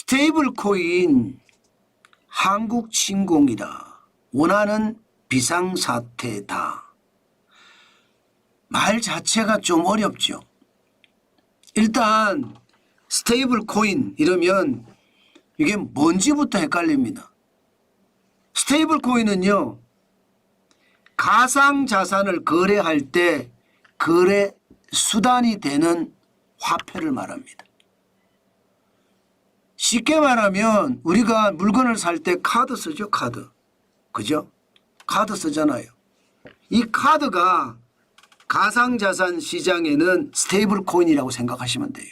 스테이블 코인 한국 침공이다. 원하는 비상사태다. 말 자체가 좀 어렵죠. 일단 스테이블 코인 이러면 이게 뭔지부터 헷갈립니다. 스테이블 코인은요, 가상자산을 거래할 때 거래 수단이 되는 화폐를 말합니다. 쉽게 말하면 우리가 물건을 살 때 카드 쓰죠. 카드. 그죠? 카드 쓰잖아요. 이 카드가 가상자산 시장에는 스테이블 코인이라고 생각하시면 돼요.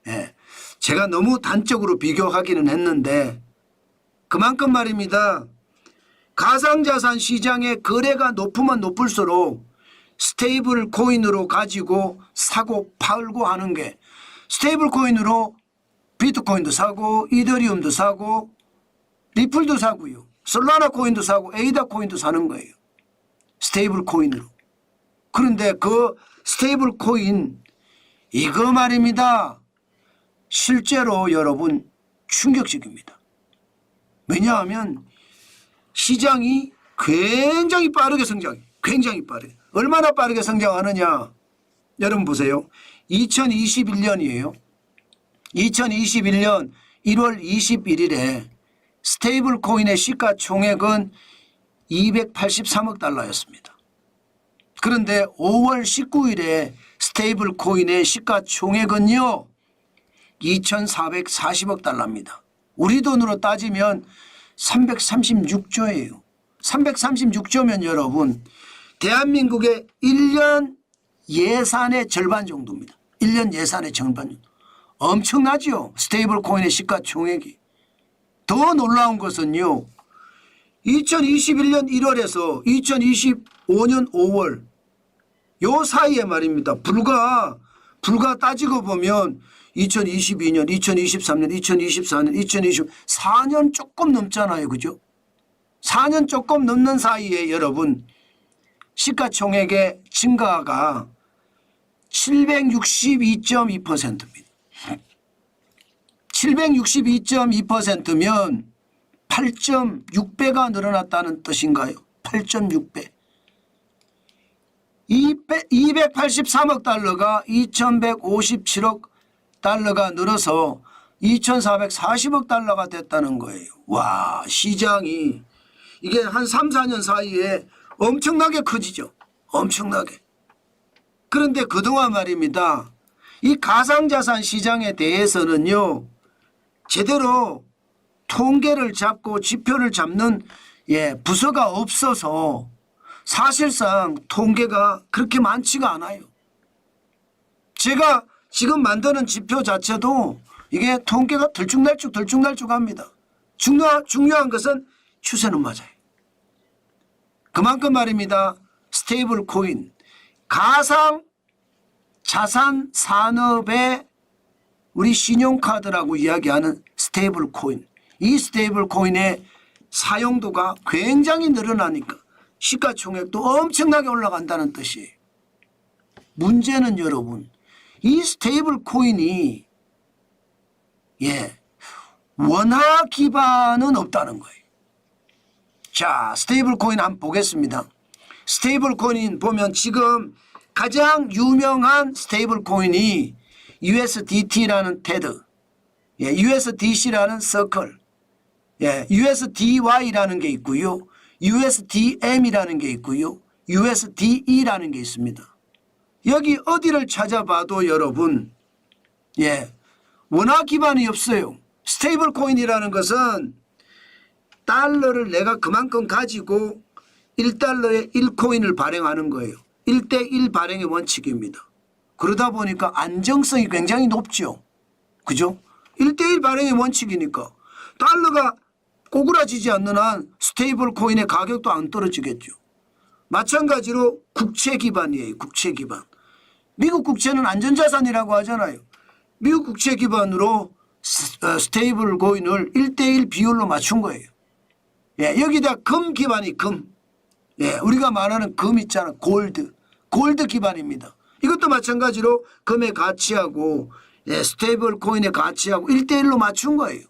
예. 제가 너무 단적으로 비교하기는 했는데 그만큼 말입니다. 가상자산 시장의 거래가 높으면 높을수록 스테이블 코인으로 가지고 사고 팔고 하는 게, 스테이블 코인으로 비트코인도 사고 이더리움도 사고 리플도 사고요. 솔라나 코인도 사고 에이다 코인도 사는 거예요. 스테이블 코인으로. 그런데 그 스테이블 코인 이거 말입니다. 실제로 여러분 충격적입니다. 왜냐하면 시장이 굉장히 빠르게 성장해요. 굉장히 빠르게. 얼마나 빠르게 성장하느냐. 여러분 보세요. 2021년이에요. 2021년 1월 21일에 스테이블 코인의 시가총액은 283억 달러였습니다. 그런데 5월 19일에 스테이블 코인의 시가총액은요 2,440억 달러입니다. 우리 돈으로 따지면 336조예요. 336조면 여러분 대한민국의 1년 예산의 절반 정도입니다. 1년 예산의 절반 정도. 엄청나죠. 스테이블 코인의 시가총액이. 더 놀라운 것은요. 2021년 1월에서 2025년 5월 요 사이에 말입니다. 불과 따지고 보면 2022년, 2023년, 2024년, 2024년 조금 넘잖아요. 그죠? 4년 조금 넘는 사이에 여러분 시가총액의 증가가 762.2%입니다. 762.2%면 8.6배가 늘어났다는 뜻인가요? 8.6배. 283억 달러가 2157억 달러가 늘어서 2440억 달러가 됐다는 거예요. 와, 시장이 이게 한 3, 4년 사이에 엄청나게 커지죠. 엄청나게. 그런데 그동안 말입니다. 이 가상자산 시장에 대해서는요. 제대로 통계를 잡고 지표를 잡는 부서가 없어서 사실상 통계가 그렇게 많지가 않아요. 제가 지금 만드는 지표 자체도 이게 통계가 들쭉날쭉합니다. 중요한 것은 추세는 맞아요. 그만큼 말입니다. 스테이블 코인, 가상 자산 산업의 우리 신용카드라고 이야기하는 스테이블 코인. 이 스테이블 코인의 사용도가 굉장히 늘어나니까 시가총액도 엄청나게 올라간다는 뜻이에요. 문제는 여러분, 이 스테이블 코인이 원화 기반은 없다는 거예요. 자, 스테이블 코인 한번 보겠습니다. 스테이블 코인 보면 지금 가장 유명한 스테이블 코인이 USDT라는 테드, USDC라는 서클, USDY라는 게 있고요. USDM이라는 게 있고요. USDE라는 게 있습니다. 여기 어디를 찾아봐도 여러분 원화 기반이 없어요. 스테이블 코인이라는 것은 달러를 내가 그만큼 가지고 1달러에 1코인을 발행하는 거예요. 1대1 발행의 원칙입니다. 그러다 보니까 안정성이 굉장히 높죠. 그죠? 1대1 발행의 원칙이니까 달러가 꼬꾸라지지 않는 한 스테이블 코인의 가격도 안 떨어지겠죠. 마찬가지로 국채 기반이에요. 국채 기반. 미국 국채는 안전자산이라고 하잖아요. 미국 국채 기반으로 스테이블 코인을 1대1 비율로 맞춘 거예요. 여기다 금 기반이 금. 우리가 말하는 금 있잖아. 골드 기반입니다. 이것도 마찬가지로 금의 가치하고 예, 스테이블 코인의 가치하고 1대1로 맞춘 거예요.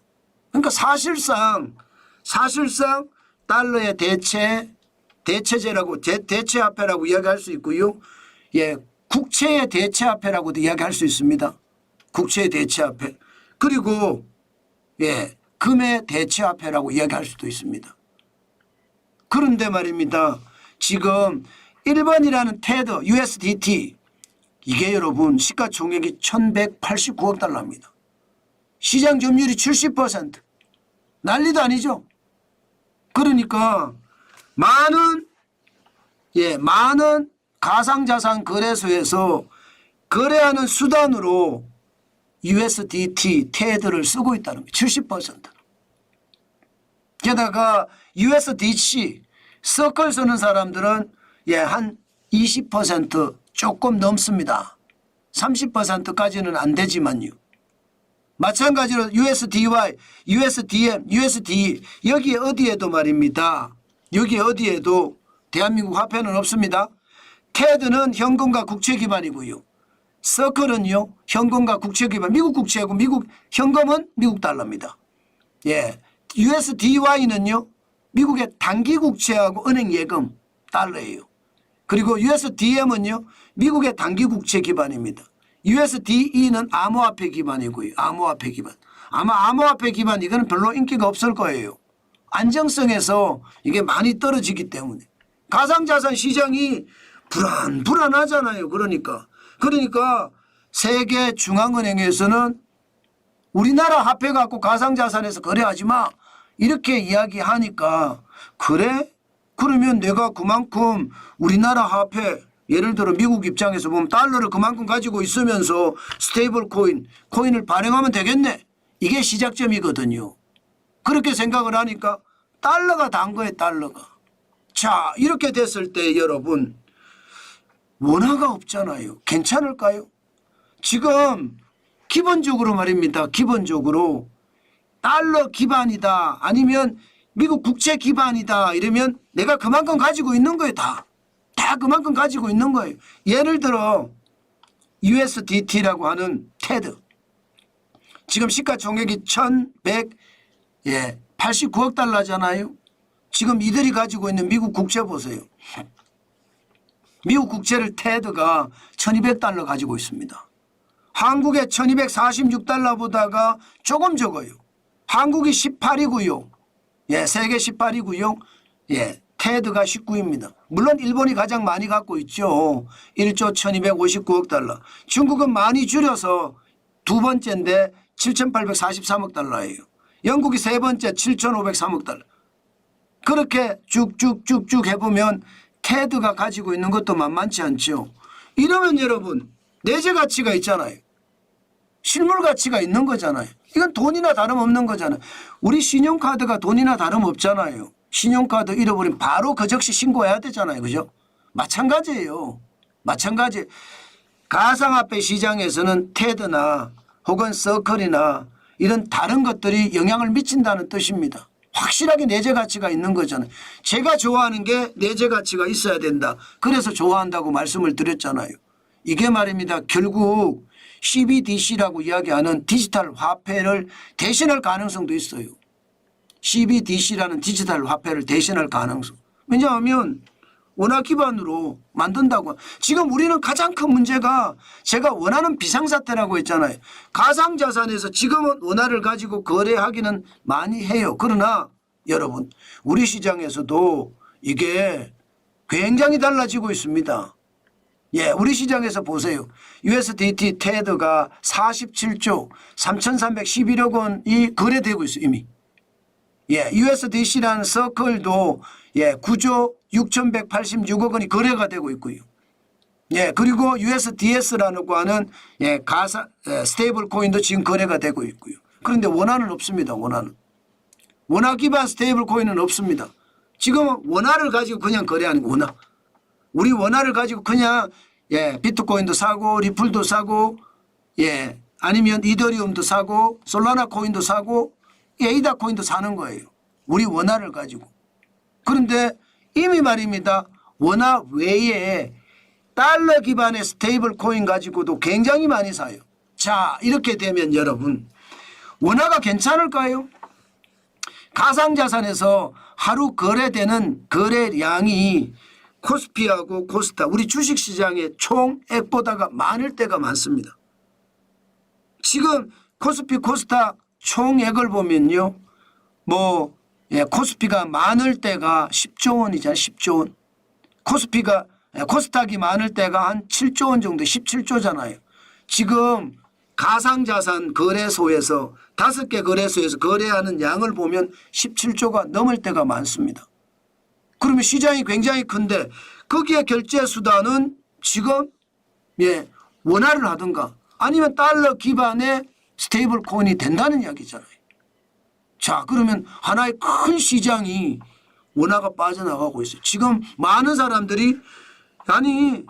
그러니까 사실상 달러의 대체제라고 대체화폐라고 이야기할 수 있고요. 예, 국채의 대체화폐라고도 이야기할 수 있습니다. 국채의 대체화폐. 그리고 예, 금의 대체화폐라고 이야기할 수도 있습니다. 그런데 말입니다. 지금 1번이라는 테더 USDT 이게 여러분 시가총액이 1189억 달러입니다. 시장 점유율이 70%. 난리도 아니죠. 그러니까 많은 가상자산 거래소에서 거래하는 수단으로 USDT 테더를 쓰고 있다는 거예요. 70%. 게다가 USDC 서클 쓰는 사람들은 한 20% 조금 넘습니다. 30%까지는 안 되지만요. 마찬가지로 USDY, USDM, USDE 여기에 어디에도 말입니다. 여기에 어디에도 대한민국 화폐는 없습니다. 테드는 현금과 국채 기반이고요. 서클은요 현금과 국채 기반 미국 국채고 미국 현금은 미국 달러입니다. 예, USDY는요 미국의 단기 국채하고 은행 예금 달러예요. 그리고 USDM은요 미국의 단기 국채 기반입니다. USDE는 암호화폐 기반이고요. 암호화폐 기반. 아마 암호화폐 기반 이거는 별로 인기가 없을 거예요. 안정성에서 이게 많이 떨어지기 때문에. 가상자산 시장이 불안하잖아요. 그러니까 세계 중앙은행에서는 우리나라 화폐 갖고 가상자산에서 거래하지 마 이렇게 이야기하니까 그래? 그러면 내가 그만큼 우리나라 화폐 예를 들어 미국 입장에서 보면 달러를 그만큼 가지고 있으면서 스테이블 코인을 발행하면 되겠네. 이게 시작점이거든요. 그렇게 생각을 하니까 달러가 단 거예요. 달러가. 자 이렇게 됐을 때 여러분 원화가 없잖아요. 괜찮을까요? 지금 기본적으로 말입니다. 기본적으로 달러 기반이다 아니면 미국 국채 기반이다 이러면 내가 그만큼 가지고 있는 거예요. 다 그만큼 가지고 있는 거예요. 예를 들어 USDT라고 하는 테드 지금 시가총액이 1189억 달러잖아요. 지금 이들이 가지고 있는 미국 국채 보세요. 미국 국채를 테드가 1200달러 가지고 있습니다. 한국의 1246달러보다가 조금 적어요. 한국이 18이고요. 예, 세계 18이고요. 예, 테드가 19입니다. 물론 일본이 가장 많이 갖고 있죠. 1조 1259억 달러. 중국은 많이 줄여서 두 번째인데 7843억 달러예요. 영국이 세 번째 7503억 달러. 그렇게 쭉쭉쭉쭉 해보면 테드가 가지고 있는 것도 만만치 않죠. 이러면 여러분 내재 가치가 있잖아요. 실물 가치가 있는 거잖아요. 이건 돈이나 다름없는 거잖아요. 우리 신용카드가 돈이나 다름없잖아요. 신용카드 잃어버리면 바로 그 즉시 신고해야 되잖아요. 그죠? 마찬가지예요. 마찬가지. 가상화폐 시장에서는 테드나 혹은 서클이나 이런 다른 것들이 영향을 미친다는 뜻입니다. 확실하게 내재 가치가 있는 거잖아요. 제가 좋아하는 게 내재 가치가 있어야 된다. 그래서 좋아한다고 말씀을 드렸잖아요. 이게 말입니다. 결국 CBDC라고 이야기하는 디지털 화폐를 대신할 가능성도 있어요. CBDC라는 디지털 화폐를 대신할 가능성. 왜냐하면 원화 기반으로 만든다고. 지금 우리는 가장 큰 문제가 제가 원하는 비상사태라고 했잖아요. 가상자산에서 지금은 원화를 가지고 거래하기는 많이 해요. 그러나 여러분 우리 시장에서도 이게 굉장히 달라지고 있습니다. 예, 우리 시장에서 보세요. USDT 테드가 47조 3,311억 원이 거래되고 있어요. 이미. 예, USDC라는 서클도 9조 6,186억 원이 거래가 되고 있고요. 예, 그리고 USDS라고 하는 스테이블 코인도 지금 거래가 되고 있고요. 그런데 원화는 없습니다. 원화는. 원화 기반 스테이블 코인은 없습니다. 지금 원화를 가지고 그냥 거래하는 거 원화. 우리 원화를 가지고 그냥 비트코인도 사고 리플도 사고 아니면 이더리움도 사고 솔라나 코인도 사고 에이다 코인도 사는 거예요. 우리 원화를 가지고. 그런데 이미 말입니다. 원화 외에 달러 기반의 스테이블 코인 가지고도 굉장히 많이 사요. 자, 이렇게 되면 여러분 원화가 괜찮을까요? 가상자산에서 하루 거래되는 거래량이 코스피하고 코스닥 우리 주식시장의 총액보다가 많을 때가 많습니다. 지금 코스피 코스닥 총액을 보면요. 코스피가 많을 때가 10조 원이잖아요. 10조 원. 코스닥이 많을 때가 한 7조 원 정도 17조잖아요. 지금 가상자산 거래소에서 5개 거래소에서 거래하는 양을 보면 17조가 넘을 때가 많습니다. 그러면 시장이 굉장히 큰데 거기에 결제 수단은 지금 원화를 하든가 아니면 달러 기반의 스테이블 코인이 된다는 이야기잖아요. 자, 그러면 하나의 큰 시장이 원화가 빠져나가고 있어요. 지금 많은 사람들이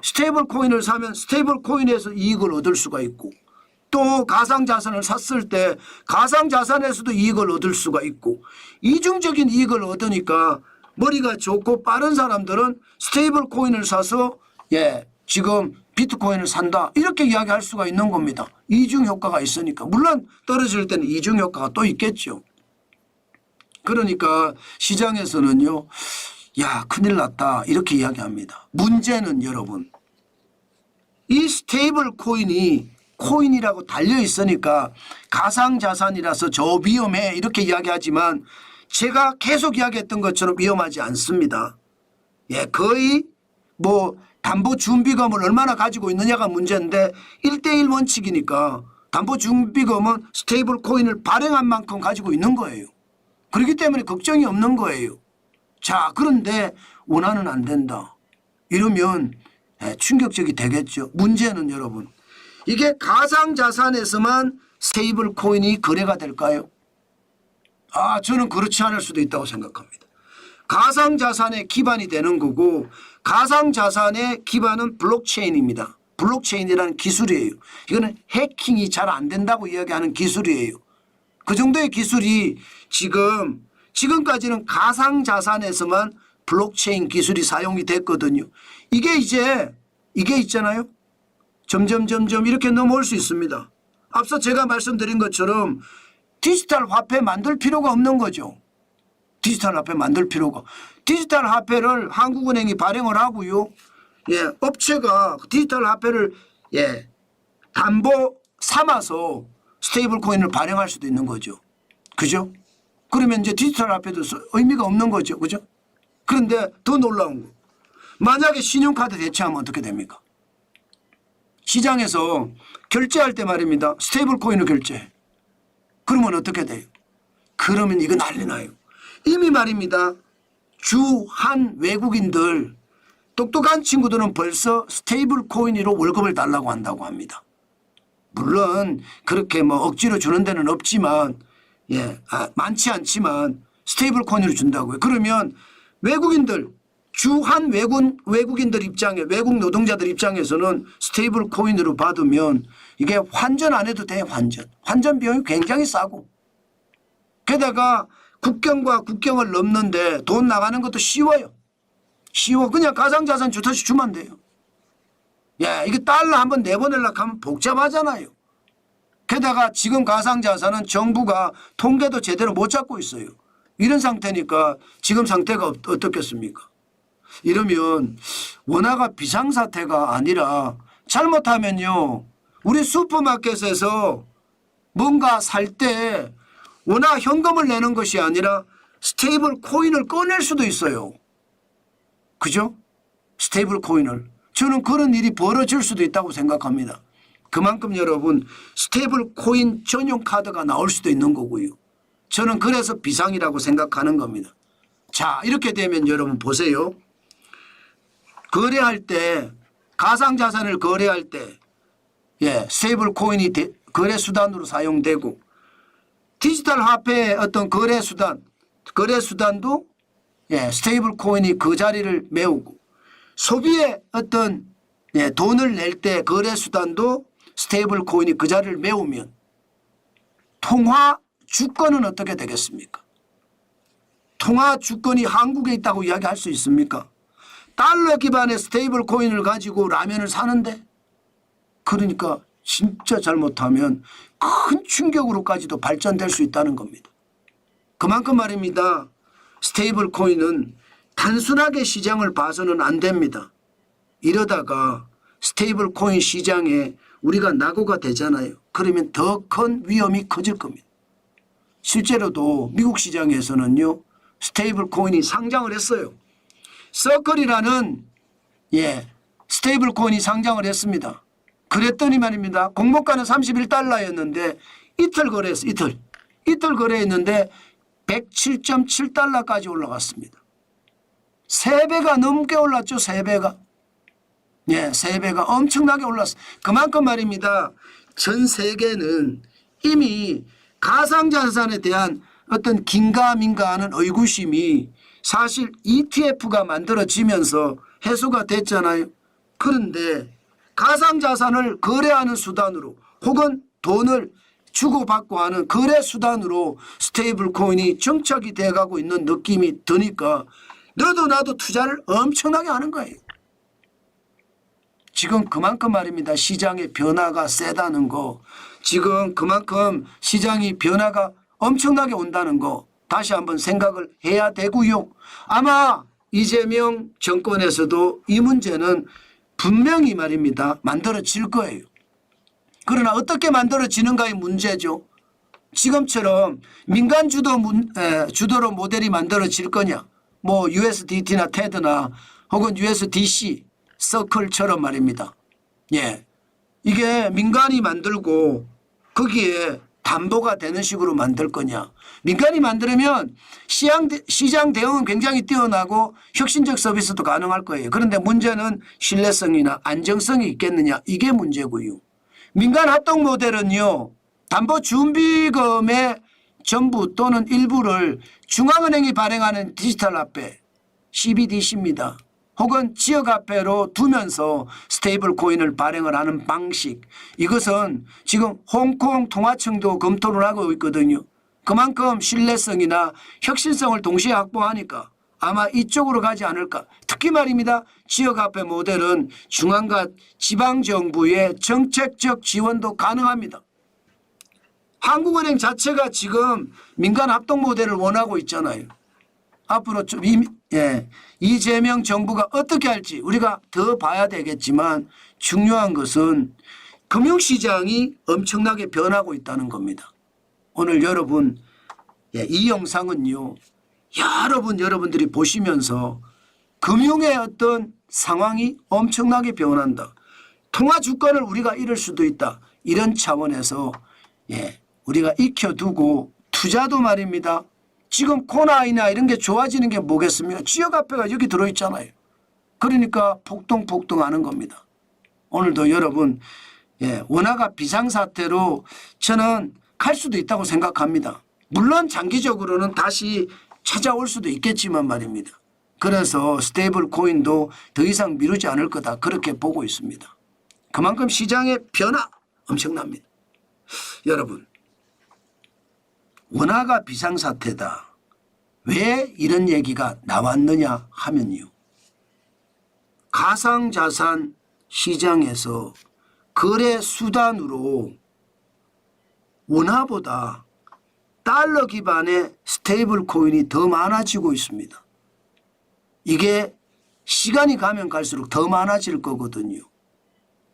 스테이블 코인을 사면 스테이블 코인에서 이익을 얻을 수가 있고 또 가상자산을 샀을 때 가상자산에서도 이익을 얻을 수가 있고 이중적인 이익을 얻으니까 머리가 좋고 빠른 사람들은 스테이블 코인을 사서 지금 비트코인을 산다 이렇게 이야기할 수가 있는 겁니다. 이중 효과가 있으니까. 물론 떨어질 때는 이중 효과가 또 있겠죠. 그러니까 시장에서는요. 큰일 났다 이렇게 이야기합니다. 문제는 여러분 이 스테이블 코인이라고 달려 있으니까 가상자산이라서 저 위험해 이렇게 이야기하지만 제가 계속 이야기했던 것처럼 위험하지 않습니다. 거의 담보준비금을 얼마나 가지고 있느냐가 문제인데 1:1 원칙이니까 담보준비금은 스테이블 코인을 발행한 만큼 가지고 있는 거예요. 그렇기 때문에 걱정이 없는 거예요. 자, 그런데 원화는 안 된다. 이러면 충격적이 되겠죠. 문제는 여러분 이게 가상자산에서만 스테이블 코인이 거래가 될까요? 저는 그렇지 않을 수도 있다고 생각합니다. 가상자산의 기반이 되는 거고 가상자산의 기반은 블록체인입니다. 블록체인이라는 기술이에요. 이거는 해킹이 잘 안 된다고 이야기하는 기술이에요. 그 정도의 기술이 지금까지는 가상자산에서만 블록체인 기술이 사용이 됐거든요. 이게 있잖아요. 점점 이렇게 넘어올 수 있습니다. 앞서 제가 말씀드린 것처럼 디지털 화폐 만들 필요가 없는 거죠. 디지털 화폐 만들 필요가. 디지털 화폐를 한국은행이 발행을 하고요. 업체가 디지털 화폐를 담보 삼아서 스테이블 코인을 발행할 수도 있는 거죠. 그죠? 그러면 이제 디지털 화폐도 의미가 없는 거죠. 그죠? 그런데 더 놀라운 거. 만약에 신용카드 대체하면 어떻게 됩니까? 시장에서 결제할 때 말입니다. 스테이블 코인을 결제해. 그러면 어떻게 돼요? 그러면 이거 난리 나요. 이미 말입니다. 주한 외국인들 똑똑한 친구들은 벌써 스테이블 코인으로 월급을 달라고 한다고 합니다. 물론 그렇게 억지로 주는 데는 없지만 많지 않지만 스테이블 코인으로 준다고요. 그러면 외국인들 주한 외국인들 입장에 외국 노동자들 입장에서는 스테이블 코인으로 받으면 이게 환전 안 해도 돼. 환전 비용이 굉장히 싸고 게다가 국경과 국경을 넘는데 돈 나가는 것도 쉬워요. 그냥 가상자산 주듯이 주면 돼요. 이게 달러 한번 내보내려고 하면 복잡하잖아요. 게다가 지금 가상자산은 정부가 통계도 제대로 못 잡고 있어요. 이런 상태니까 지금 상태가 어떻겠습니까? 이러면 원화가 비상사태가 아니라 잘못하면요. 우리 슈퍼마켓에서 뭔가 살 때 원화 현금을 내는 것이 아니라 스테이블 코인을 꺼낼 수도 있어요. 그죠? 스테이블 코인을. 저는 그런 일이 벌어질 수도 있다고 생각합니다. 그만큼 여러분 스테이블 코인 전용 카드가 나올 수도 있는 거고요. 저는 그래서 비상이라고 생각하는 겁니다. 자, 이렇게 되면 여러분 보세요. 거래할 때 가상자산을 거래할 때 스테이블 코인이 거래 수단으로 사용되고 디지털 화폐의 어떤 거래 수단도 스테이블 코인이 그 자리를 메우고 소비의 어떤 돈을 낼 때 거래 수단도 스테이블 코인이 그 자리를 메우면 통화 주권은 어떻게 되겠습니까? 통화 주권이 한국에 있다고 이야기할 수 있습니까? 달러 기반의 스테이블 코인을 가지고 라면을 사는데 그러니까 진짜 잘못하면 큰 충격으로까지도 발전될 수 있다는 겁니다. 그만큼 말입니다. 스테이블 코인은 단순하게 시장을 봐서는 안 됩니다. 이러다가 스테이블 코인 시장에 우리가 낙오가 되잖아요. 그러면 더 큰 위험이 커질 겁니다. 실제로도 미국 시장에서는요. 스테이블 코인이 상장을 했어요. 서클이라는 스테이블 코인이 상장을 했습니다. 그랬더니 말입니다. 공모가는 31달러였는데 이틀 거래했어요. 이틀 거래했는데 107.7달러까지 올라갔습니다. 3배가 넘게 올랐죠. 3배가. 3배가 엄청나게 올랐어요. 그만큼 말입니다. 전 세계는 이미 가상자산에 대한 어떤 긴가민가하는 의구심이 사실 ETF가 만들어지면서 해소가 됐잖아요. 그런데 가상자산을 거래하는 수단으로 혹은 돈을 주고받고 하는 거래 수단으로 스테이블 코인이 정착이 돼가고 있는 느낌이 드니까 너도 나도 투자를 엄청나게 하는 거예요. 지금 그만큼 말입니다. 시장의 변화가 세다는 거, 지금 그만큼 시장이 변화가 엄청나게 온다는 거 다시 한번 생각을 해야 되고요. 아마 이재명 정권에서도 이 문제는 분명히 말입니다. 만들어질 거예요. 그러나 어떻게 만들어지는가의 문제죠. 지금처럼 민간 주도로 모델이 만들어질 거냐. 뭐 USDT나 테드나 혹은 USDC 서클처럼 말입니다. 이게 민간이 만들고 거기에 담보가 되는 식으로 만들 거냐. 민간이 만들면 시장 대응은 굉장히 뛰어나고 혁신적 서비스도 가능할 거예요. 그런데 문제는 신뢰성이나 안정성이 있겠느냐. 이게 문제고요. 민간 합동 모델은요. 담보준비금의 전부 또는 일부를 중앙은행이 발행하는 디지털 화폐 CBDC입니다. 혹은 지역화폐로 두면서 스테이블 코인을 발행을 하는 방식. 이것은 지금 홍콩 통화청도 검토를 하고 있거든요. 그만큼 신뢰성이나 혁신성을 동시에 확보하니까 아마 이쪽으로 가지 않을까. 특히 말입니다. 지역화폐 모델은 중앙과 지방정부의 정책적 지원도 가능합니다. 한국은행 자체가 지금 민간 합동 모델을 원하고 있잖아요. 앞으로 좀 이재명 정부가 어떻게 할지 우리가 더 봐야 되겠지만 중요한 것은 금융시장이 엄청나게 변하고 있다는 겁니다. 오늘 여러분 이 영상은요. 여러분들이 보시면서 금융의 어떤 상황이 엄청나게 변한다. 통화 주권을 우리가 잃을 수도 있다. 이런 차원에서 우리가 익혀두고 투자도 말입니다. 지금 코나이나 이런 게 좋아지는 게 뭐겠습니까? 지역화폐가 여기 들어있잖아요. 그러니까 폭등하는 겁니다. 오늘도 여러분 원화가 비상사태로 저는 갈 수도 있다고 생각합니다. 물론 장기적으로는 다시 찾아올 수도 있겠지만 말입니다. 그래서 스테이블 코인도 더 이상 미루지 않을 거다. 그렇게 보고 있습니다. 그만큼 시장의 변화 엄청납니다. 여러분 원화가 비상사태다. 왜 이런 얘기가 나왔느냐 하면요. 가상자산 시장에서 거래 수단으로 원화보다 달러 기반의 스테이블 코인이 더 많아지고 있습니다. 이게 시간이 가면 갈수록 더 많아질 거거든요.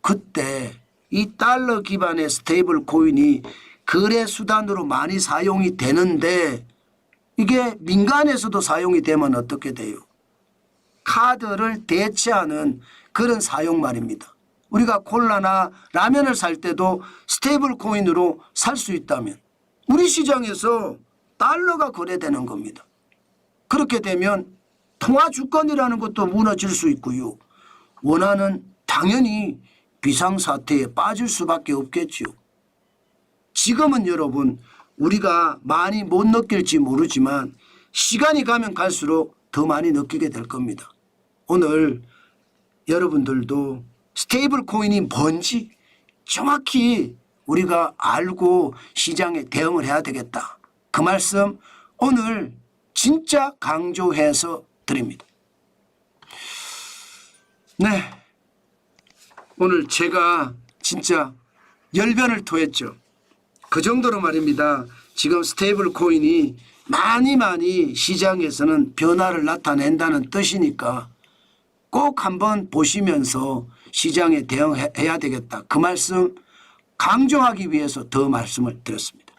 그때 이 달러 기반의 스테이블 코인이 거래 수단으로 많이 사용이 되는데 이게 민간에서도 사용이 되면 어떻게 돼요? 카드를 대체하는 그런 사용 말입니다. 우리가 콜라나 라면을 살 때도 스테이블 코인으로 살 수 있다면 우리 시장에서 달러가 거래되는 겁니다. 그렇게 되면 통화 주권이라는 것도 무너질 수 있고요. 원화는 당연히 비상사태에 빠질 수밖에 없겠죠. 지금은 여러분 우리가 많이 못 느낄지 모르지만 시간이 가면 갈수록 더 많이 느끼게 될 겁니다. 오늘 여러분들도 스테이블 코인이 뭔지 정확히 우리가 알고 시장에 대응을 해야 되겠다. 그 말씀 오늘 진짜 강조해서 드립니다. 네, 오늘 제가 진짜 열변을 토했죠. 그 정도로 말입니다. 지금 스테이블 코인이 많이 시장에서는 변화를 나타낸다는 뜻이니까 꼭 한번 보시면서 시장에 대응해야 되겠다. 그 말씀 강조하기 위해서 더 말씀을 드렸습니다.